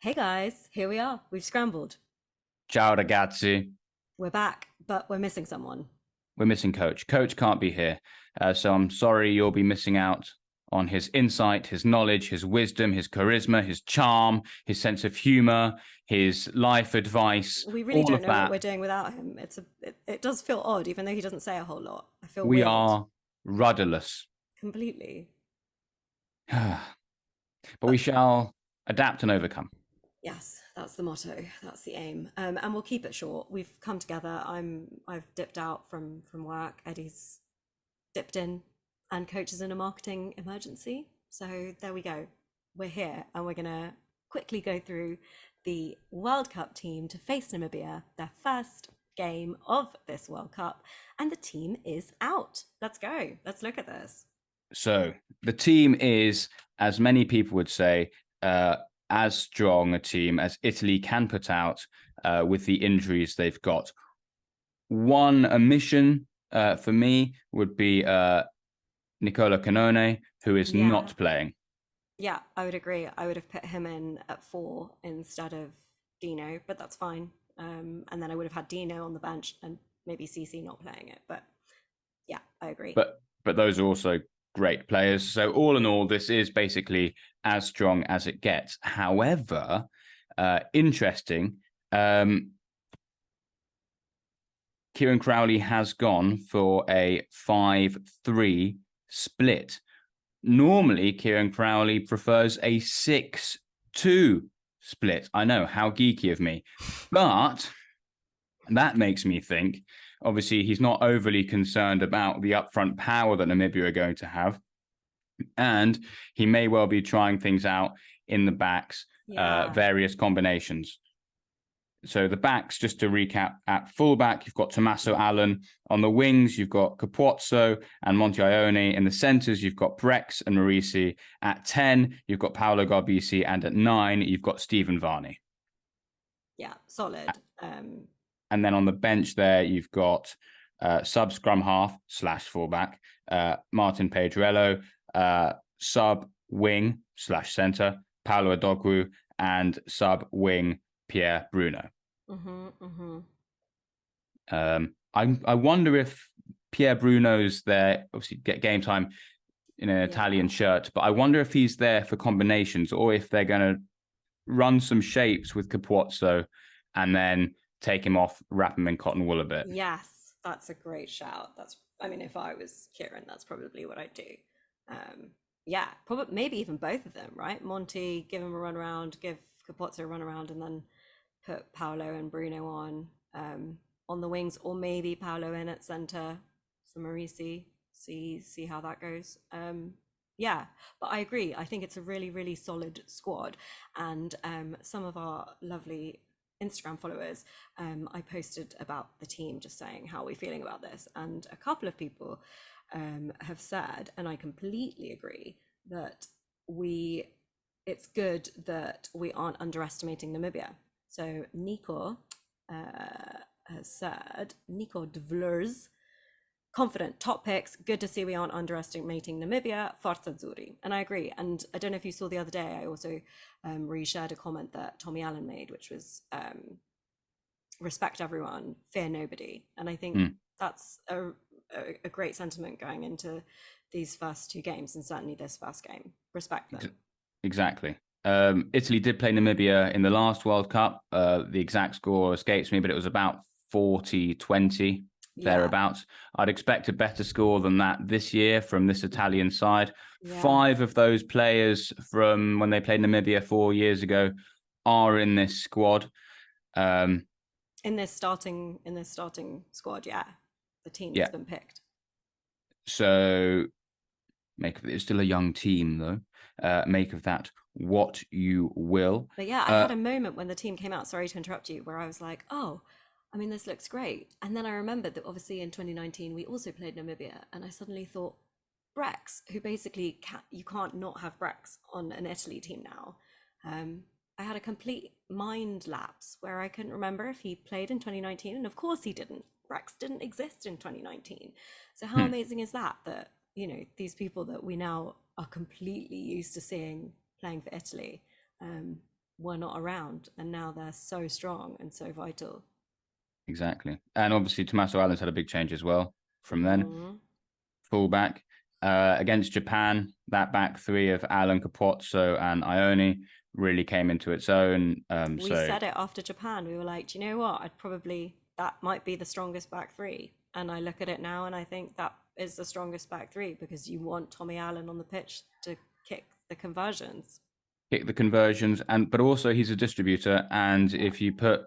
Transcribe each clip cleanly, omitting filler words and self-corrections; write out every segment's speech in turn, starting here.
Hey guys, here we are. We've scrambled. Ciao ragazzi. We're back, but we're missing someone. We're missing Coach. Coach can't be here. So I'm sorry you'll be missing out on his insight, his knowledge, his wisdom, his charisma, his charm, his sense of humor, his life advice, We really all don't of know what that. we're doing without him. It does feel odd, even though he doesn't say a whole lot. I feel We weird are rudderless. completely. But we But shall adapt and overcome. yes, that's the motto. That's the aim. And we'll keep it short. We've come together. I've dipped out from work. Eddie's dipped in, and Coach is in a marketing emergency. So there we go. We're here, and we're gonna quickly go through the World Cup team to face Namibia, their first game of this World Cup, and the team is out. Let's go. Let's look at this. So the team is, as many people would say, as strong a team as Italy can put out with the injuries they've got. One omission for me would be Nicola Canone, who is Yeah, not playing. yeah, I would agree. I would have put him in at four instead of Dino, but that's fine. And then I would have had Dino on the bench and maybe CC not playing it. But yeah, I agree. But those are also great players. So all in all, this is basically as strong as it gets. However, interesting. Kieran Crowley has gone for a 5-3 split. Normally, Kieran Crowley prefers a 6-2 split. I know, how geeky of me. But that makes me think, obviously, he's not overly concerned about the upfront power that Namibia are going to have. And he may well be trying things out in the backs, Yeah, various combinations. So the backs, just to recap, at fullback, you've got Tommaso Allen. On the wings, you've got Capuozzo and Monti Ione. In the centres, you've got Brex and Marisi. At 10, you've got Paolo Garbisi. And at 9, you've got Stephen Varney. yeah, solid. And then on the bench there, you've got sub scrum half / fullback, Martin Pedrello, sub wing / centre, Paolo Adogwu, and sub wing Pierre Bruno. Mm-hmm, mm-hmm. I wonder if Pierre Bruno's there, obviously get game time in an Italian Yeah. shirt, but I wonder if he's there for combinations or if they're going to run some shapes with Capuozzo and then take him off, wrap him in cotton wool a bit. Yes, that's a great shout. I mean, if I was Kieran, that's probably what I'd do. Um, yeah, probably maybe even both of them, right? Monty, give him a run around, give Capozzo a run around, and then put Paolo and Bruno on the wings, or maybe Paolo in at center for Marisi. See how that goes. Yeah, but I agree. I think it's a really, really solid squad, and some of our lovely Instagram followers, I posted about the team, just saying how we're feeling about this, and a couple of people have said, and I completely agree, that we it's good that we aren't underestimating Namibia. So Nico has said, Nico Dvlers, confident, top picks, good to see we aren't underestimating Namibia, Forza Azzurri. And I agree. And I don't know if you saw the other day, I also reshared a comment that Tommy Allen made, which was respect everyone, fear nobody. And I think Mm, that's a great sentiment going into these first two games, and certainly this first game. Respect ex- them. exactly. Italy did play Namibia in the last World Cup. The exact score escapes me, but it was about 40-20, Yeah, thereabouts. I'd expect a better score than that this year from this Italian side. yeah. 5 of those players from when they played Namibia 4 years ago are in this squad. Um, In this starting squad, yeah, the team that's yeah, been picked. so make of it, it's still a young team though. Make of that what you will. But yeah, I Uh, had a moment when the team came out, sorry to interrupt you, where I was like, oh, I mean, this looks great. And then I remembered that obviously in 2019, we also played Namibia. And I suddenly thought, Brex, who basically you can't not have Brex on an Italy team now. Um, I had a complete mind lapse where I couldn't remember if he played in 2019. And of course he didn't. Brex didn't exist in 2019. So how hmm. amazing is that? That, these people that we now are completely used to seeing playing for Italy. were not around, and now they're so strong and so vital. Exactly. And obviously, Tommaso Allen's had a big change as well from then. Mm-hmm. Fullback. Against Japan, that back three of Allen, Capozzo, and Ione really came into its own. We said it after Japan. We were like, do you know what? That might be the strongest back three. And I look at it now and I think that is the strongest back three, because you want Tommy Allen on the pitch to kick the conversions. But also he's a distributor. And if you put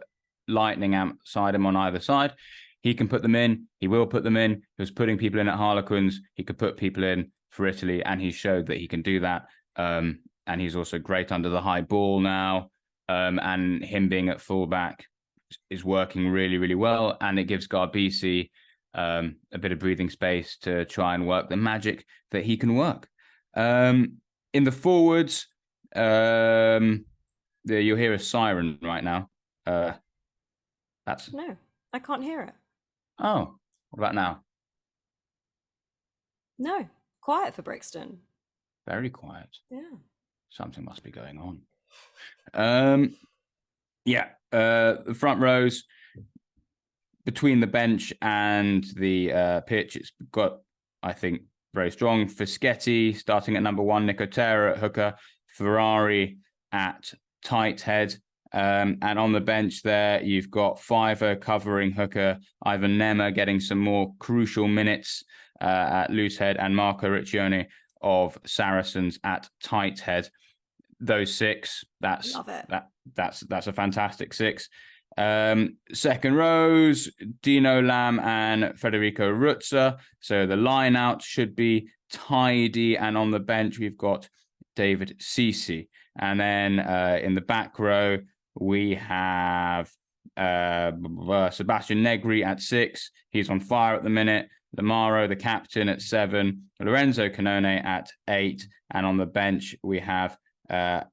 Lightning outside him on either side, he can put them in. He will put them in. He was putting people in at Harlequins. He could put people in for Italy, and he showed that he can do that. And he's also great under the high ball now. And him being at fullback is working really, really well. And it gives Garbisi a bit of breathing space to try and work the magic that he can work. In the forwards, you'll hear a siren right now. No, I can't hear it. Oh, what about now? No, quiet for Brixton. Very quiet. Yeah. Something must be going on. The front rows between the bench and the pitch, it's got, I think, very strong. Fischetti starting at number 1, Nicotera at hooker, Ferrari at tight head. And on the bench there, you've got Fiver covering hooker, Ivan Nema getting some more crucial minutes at loose head, and Marco Riccione of Saracens at tight head. Those six, that's a fantastic six. Second rows, Dino Lam and Federico Ruzza. So the line out should be tidy. And on the bench, we've got David Sisi. And then in the back row, we have Sebastian Negri at 6. He's on fire at the minute. Lamaro, the captain, at 7. Lorenzo Canone at 8. And on the bench, we have Giuliani.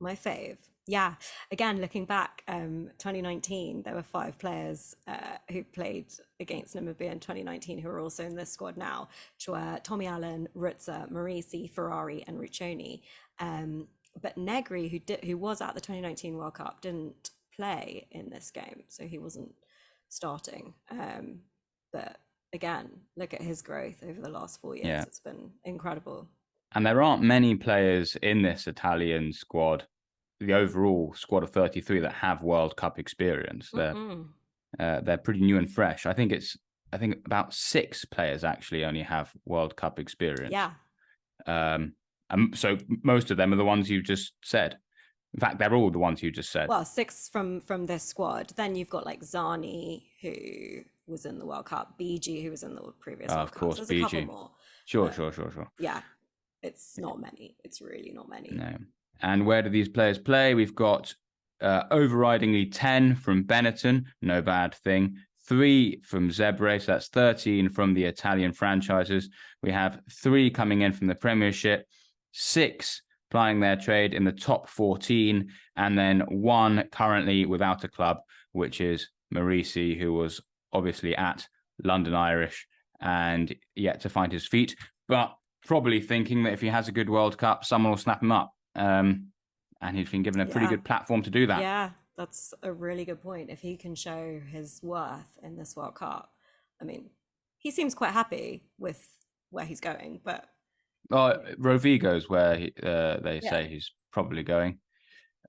My fave. Yeah. Again, looking back, 2019, there were 5 players who played against Namibia in 2019 who are also in this squad now, which were Tommy Allen, Ruzza, Marisi, Ferrari, and Riccione. But Negri, who was at the 2019 World Cup, didn't play in this game, so he wasn't starting. But again, look at his growth over the last 4 years. Yeah. It's been incredible. And there aren't many players in this Italian squad, the overall squad of 33, that have World Cup experience. They're pretty new and fresh. I think about 6 players actually only have World Cup experience. Yeah. So most of them are the ones you just said. In fact, they're all the ones you just said. Well, 6 from this squad. Then you've got like Zani, who was in the World Cup, BG, who was in the previous World Cup. Of course, There's BG. a couple more. Sure. Yeah, it's not many. It's really not many. No. And where do these players play? We've got overridingly 10 from Benetton, no bad thing. 3 from Zebre, so that's 13 from the Italian franchises. We have 3 coming in from the Premiership, 6 plying their trade in the top 14, and then 1 currently without a club, which is Marisi, who was obviously at London Irish and yet to find his feet, but probably thinking that if he has a good World Cup, someone will snap him up. And he's been given a pretty good platform to do that. Yeah, that's a really good point. If he can show his worth in this World Cup, I mean, he seems quite happy with where he's going, but... Rovigo's where they say he's probably going.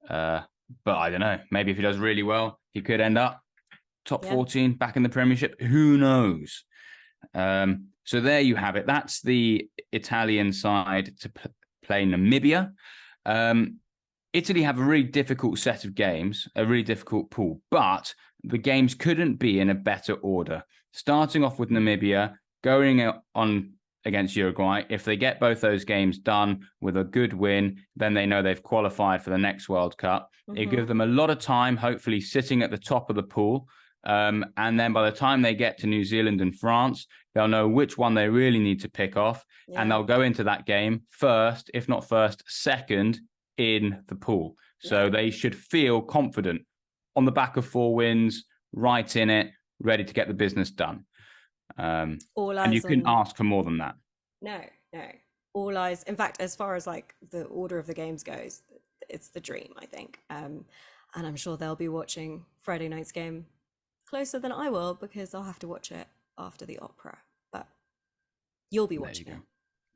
But I don't know. Maybe if he does really well, he could end up top 14 back in the Premiership. Who knows? So there you have it. That's the Italian side to play Namibia. Italy have a really difficult set of games, a really difficult pool, but the games couldn't be in a better order. Starting off with Namibia, going on against Uruguay. If they get both those games done with a good win, then they know they've qualified for the next World Cup. Mm-hmm. It gives them a lot of time, hopefully sitting at the top of the pool. And then by the time they get to New Zealand and France, they'll know which one they really need to pick off. Yeah. And they'll go into that game first, if not first, second in the pool. So they should feel confident on the back of 4 wins, right in it, ready to get the business done. And you couldn't ask for more than that. No. all eyes. In fact, as far as like the order of the games goes, it's the dream, I think. And I'm sure they'll be watching Friday night's game closer than I will because I'll have to watch it after the opera. But you'll be watching it.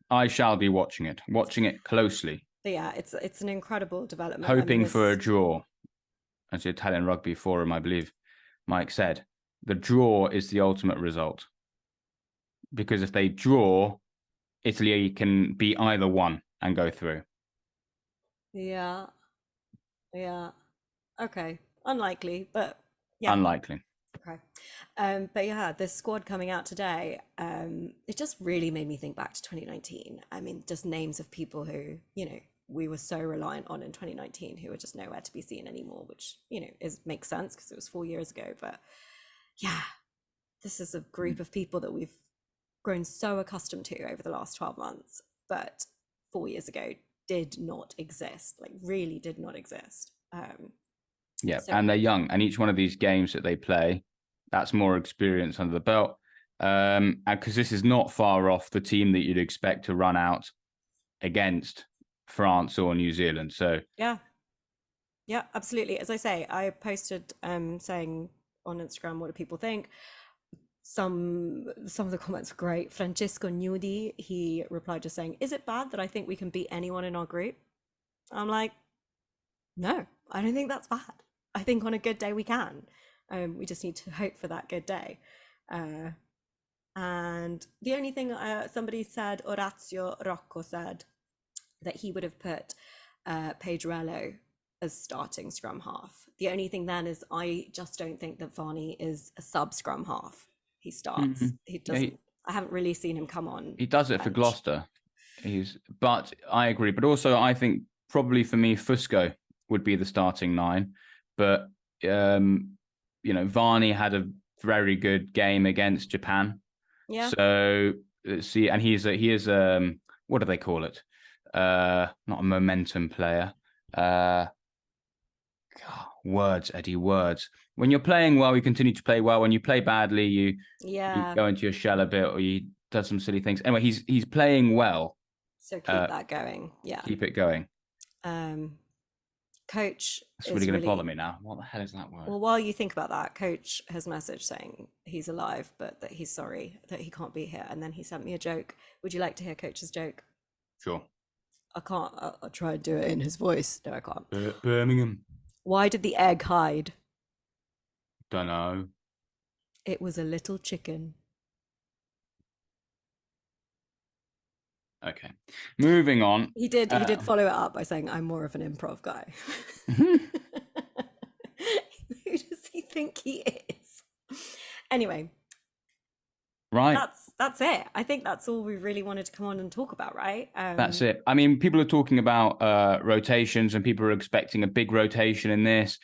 I shall be watching it closely. But yeah, it's an incredible development. Hoping for a draw. As the Italian Rugby Forum, I believe Mike said, the draw is the ultimate result. Because if they draw, Italy can beat either one and go through. Yeah. Yeah. Okay. Unlikely, but yeah. Unlikely. Okay. But yeah, the squad coming out today, it just really made me think back to 2019. I mean, just names of people who, we were so reliant on in 2019 who were just nowhere to be seen anymore, which, makes sense because it was 4 years ago. But yeah, this is a group of people that we've grown so accustomed to over the last 12 months, but 4 years ago did not exist, like really did not exist. And they're young, and each one of these games that they play, that's more experience under the belt. And because this is not far off the team that you'd expect to run out against France or New Zealand. So yeah, absolutely. As I say, I posted saying on Instagram, what do people think? Some of the comments were great. Francesco Nudi, he replied just saying, "Is it bad that I think we can beat anyone in our group?" I'm like, no, I don't think that's bad. I think on a good day we can. We just need to hope for that good day. And the only thing somebody said, Orazio Rocco said that he would have put Pedrello as starting scrum half. The only thing then is I just don't think that Varney is a sub scrum half. He starts. He doesn't. I haven't really seen him come on. He does it for Gloucester. But I agree. But also, I think probably for me, Fusco would be the starting 9. But Varney had a very good game against Japan. Yeah. So let's see, and he is what do they call it? Not a momentum player. Words, Eddie, words. When you're playing well, you continue to play well. When you play badly, you go into your shell a bit, or you do some silly things. Anyway, he's playing well. So keep that going. Yeah. Keep it going. Coach It's really going to bother me now. What the hell is that word? Well, while you think about that, Coach has messaged saying he's alive, but that he's sorry that he can't be here. And then he sent me a joke. Would you like to hear Coach's joke? Sure. I can't. I'll try and do it in his voice. No, I can't. Birmingham. Why did the egg hide? Don't know. It was a little chicken. Okay. Moving on. He did follow it up by saying, "I'm more of an improv guy." Who does he think he is? Anyway. Right. That's it. I think that's all we really wanted to come on and talk about, right? That's it. I mean, people are talking about rotations, and people are expecting a big rotation in this.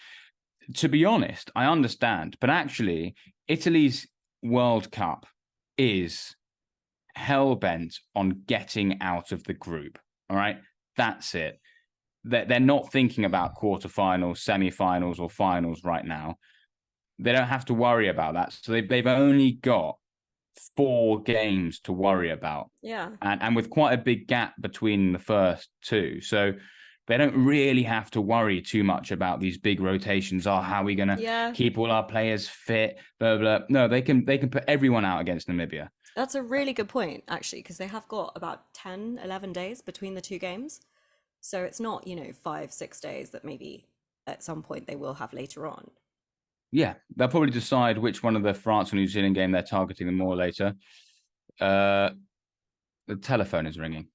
To be honest, I understand. But actually, Italy's World Cup is hell-bent on getting out of the group. All right? That's it. They're not thinking about quarterfinals, semi-finals, or finals right now. They don't have to worry about that. So they've only got 4 games to worry about. Yeah. And with quite a big gap between the first 2. So they don't really have to worry too much about these big rotations. How are we going to keep all our players fit? Blah, blah. No, they can put everyone out against Namibia. That's a really good point, actually, because they have got about 10, 11 days between the 2 games. So it's not, 5-6 days that maybe at some point they will have later on. Yeah, they'll probably decide which one of the France and New Zealand game they're targeting them more later. The telephone is ringing.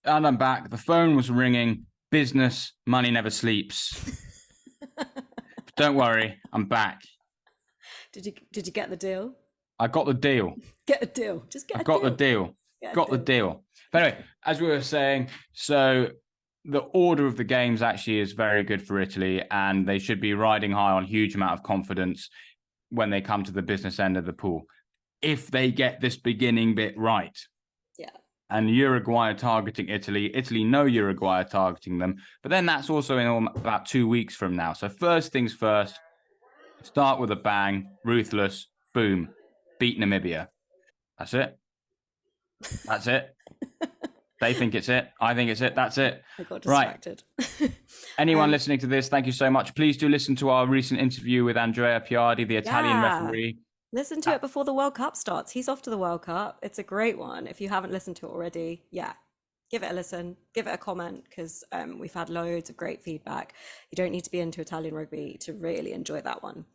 And I'm back. The phone was ringing. Business, money never sleeps. Don't worry, I'm back. Did you get the deal? I got the deal. Get a deal. Just get a deal. I got the deal. Got the deal. But anyway, as we were saying, so the order of the games actually is very good for Italy, and they should be riding high on a huge amount of confidence when they come to the business end of the pool. If they get this beginning bit right. Yeah. And Uruguay are targeting Italy. Italy know Uruguay are targeting them. But then that's also in about 2 weeks from now. So first things first, start with a bang, ruthless, boom, beat Namibia. That's it. That's it. They think it's it. I think it's it. That's it. I got Right. distracted. Anyone listening to this, thank you so much. Please do listen to our recent interview with Andrea Piardi, the Italian referee. Listen to it before the World Cup starts. He's off to the World Cup. It's a great one. If you haven't listened to it already, give it a listen, give it a comment, because we've had loads of great feedback. You don't need to be into Italian rugby to really enjoy that one.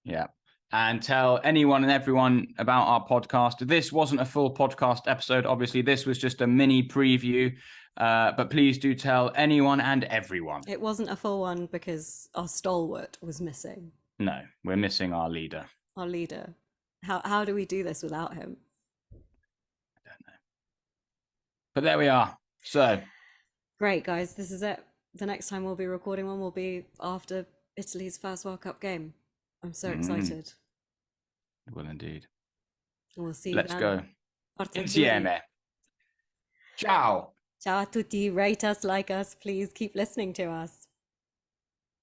Yeah. And tell anyone and everyone about our podcast. This wasn't a full podcast episode. Obviously, this was just a mini preview. But please do tell anyone and everyone. It wasn't a full one because our stalwart was missing. No, we're missing our leader. Our leader. How do we do this without him? I don't know. But there we are. So great, guys. This is it. The next time we'll be recording one will be after Italy's first World Cup game. I'm so excited. Well, indeed. We'll see you Let's then. go. Forza Insieme. Azzurri. Ciao. Ciao a tutti. Rate us, like us. Please keep listening to us.